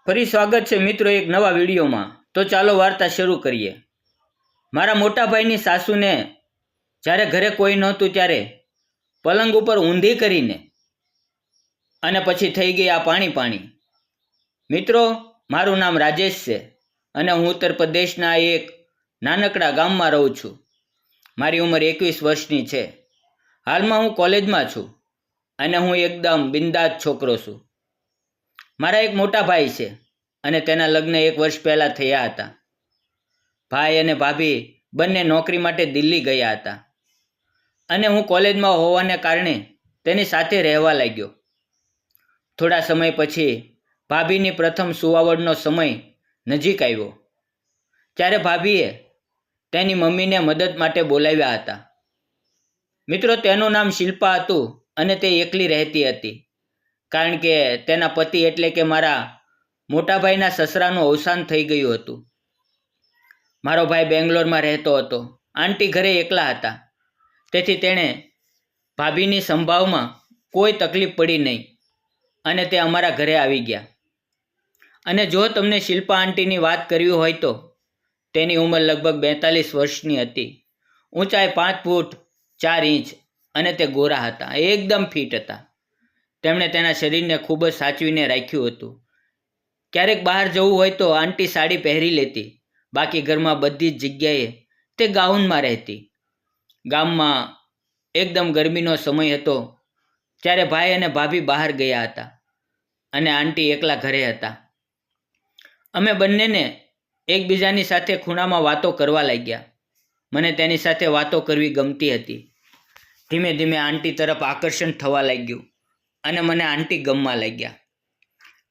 ફરી સ્વાગત છે મિત્રો એક નવા વિડીયોમાં। તો ચાલો વાર્તા શરૂ કરીએ। મારા મોટા ભાઈની સાસુને જ્યારે ઘરે કોઈ નહોતું ત્યારે પલંગ ઉપર ઊંધી કરીને અને પછી થઈ ગઈ આ પાણી। મિત્રો, મારું નામ રાજેશ છે અને હું ઉત્તર પ્રદેશના એક નાનકડા ગામમાં રહું છું। મારી ઉંમર 21 વર્ષની છે। હાલમાં હું કોલેજમાં છું અને હું એકદમ બિંદાસ છોકરો છું। મારા એક મોટા ભાઈ છે અને તેના લગ્ન 1 વર્ષ પહેલાં થયા હતા। ભાઈ અને ભાભી બંને નોકરી માટે દિલ્હી ગયા હતા અને હું કોલેજમાં હોવાને કારણે તેની સાથે રહેવા લાગ્યો। થોડા સમય પછી ભાભીની પ્રથમ સુવાવડનો સમય નજીક આવ્યો ત્યારે ભાભીએ તેની મમ્મીને મદદ માટે બોલાવ્યા હતા। મિત્રો, તેનું નામ શિલ્પા હતું અને તે એકલી રહેતી હતી કારણ કે તેના પતિ એટલે કે મારા મોટા ભાઈના સસરાનું અવસાન થઈ ગયું હતું। મારો ભાઈ બેંગ્લોરમાં રહેતો હતો। આંટી ઘરે એકલા હતા, તેથી તેણે ભાભીની સંભાળમાં કોઈ તકલીફ પડી નહીં અને તે અમારા ઘરે આવી ગયા। અને જો તમને શિલ્પા આંટીની વાત કરવી હોય તો તેની ઉંમર લગભગ 42 વર્ષની હતી। ઊંચાઈ 5 ફૂટ 4 ઇંચ અને તે ગોરા હતા, એકદમ ફિટ હતા। તેમણે તેના શરીરને ખૂબ જ સાચવીને રાખ્યું હતું। ક્યારેક બહાર જવું હોય તો આંટી સાડી પહેરી લેતી, બાકી ઘરમાં બધી જ જગ્યાએ તે ગાઉનમાં રહેતી। ગામમાં એકદમ ગરમીનો સમય હતો ત્યારે ભાઈ અને ભાભી બહાર ગયા હતા અને આંટી એકલા ઘરે હતા। અમે બંનેને એકબીજાની સાથે ખૂણામાં વાતો કરવા લાગ્યા। મને તેની સાથે વાતો કરવી ગમતી હતી। ધીમે ધીમે આંટી તરફ આકર્ષણ થવા લાગ્યું અને મને આંટી ગમવા લાગ્યા।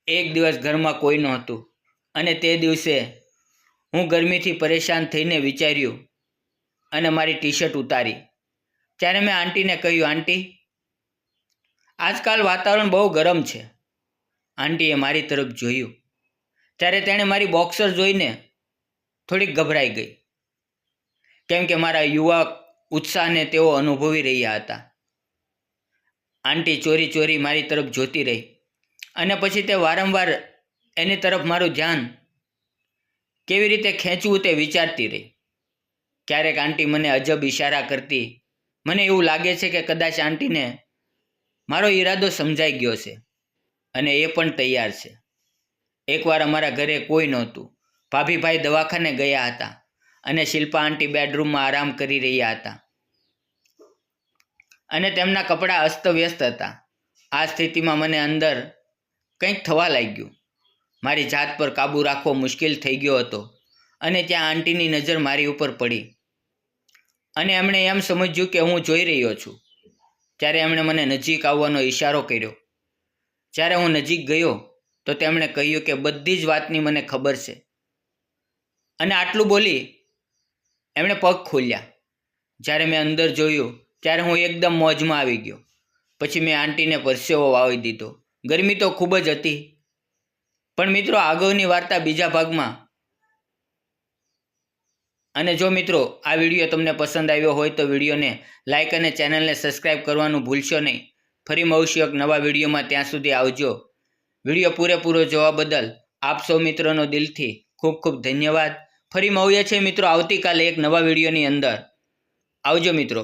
એક દિવસ ઘરમાં કોઈ નહોતું અને તે દિવસે હું ગરમીથી પરેશાન થઈને વિચાર્યું અને મારી ટી-શર્ટ ઉતારી। ત્યારે મેં આંટીને કહ્યું, આંટી, આજકાલ વાતાવરણ બહુ ગરમ છે। આંટીએ મારી તરફ જોયું ત્યારે તેણે મારી બોક્સર જોઈને થોડીક ગભરાઈ ગઈ, કેમ કે મારા યુવા ઉત્સાહને તેઓ અનુભવી રહ્યા હતા। આંટી ચોરી ચોરી મારી તરફ જોતી રહી અને પછી તે વારંવાર એની તરફ મારું ધ્યાન કેવી રીતે ખેંચવું તે વિચારતી રહી। ક્યારેક આંટી મને અજબ ઇશારા કરતી। મને એવું લાગે છે કે કદાચ આંટીને મારો ઈરાદો સમજાઈ ગયો છે અને એ પણ તૈયાર છે। એકવાર અમારા ઘરે કોઈ નહોતું। ભાભીભાઈ દવાખાને ગયા હતા અને શિલ્પા આંટી બેડરૂમમાં આરામ કરી રહ્યા હતા અને તેમના કપડાં અસ્તવ્યસ્ત હતા। આ સ્થિતિમાં મને અંદર કંઈક થવા લાગ્યું। મારી જાત પર કાબૂ રાખવો મુશ્કેલ થઈ ગયો હતો અને ત્યાં આંટીની નજર મારી ઉપર પડી અને એમણે એમ સમજ્યું કે હું જોઈ રહ્યો છું। ત્યારે એમણે મને નજીક આવવાનો ઈશારો કર્યો। જ્યારે હું નજીક ગયો તો તેમણે કહ્યું કે બધી જ વાતની મને ખબર છે અને આટલું બોલી એમણે પગ ખોલ્યા। જ્યારે મેં અંદર જોયું ત્યારે હું એકદમ મોજમાં આવી ગયો। પછી મેં આંટીને પરસેવો વાવી દીધો। ગરમી તો ખૂબ જ હતી। પણ મિત્રો, આગળની વાર્તા બીજા ભાગમાં। અને જો મિત્રો આ વિડીયો તમને પસંદ આવ્યો હોય તો વિડીયોને લાઇક અને ચેનલને સબસ્ક્રાઈબ કરવાનું ભૂલશો નહીં। ફરી મળશું એક નવા વિડીયોમાં, ત્યાં સુધી આવજો। વિડીયો પૂરેપૂરો જોવા બદલ આપ સૌ મિત્રોનો દિલથી ખૂબ ખૂબ ધન્યવાદ। ફરી મળીએ છીએ મિત્રો આવતીકાલે એક નવા વિડીયોની અંદર। આવજો મિત્રો।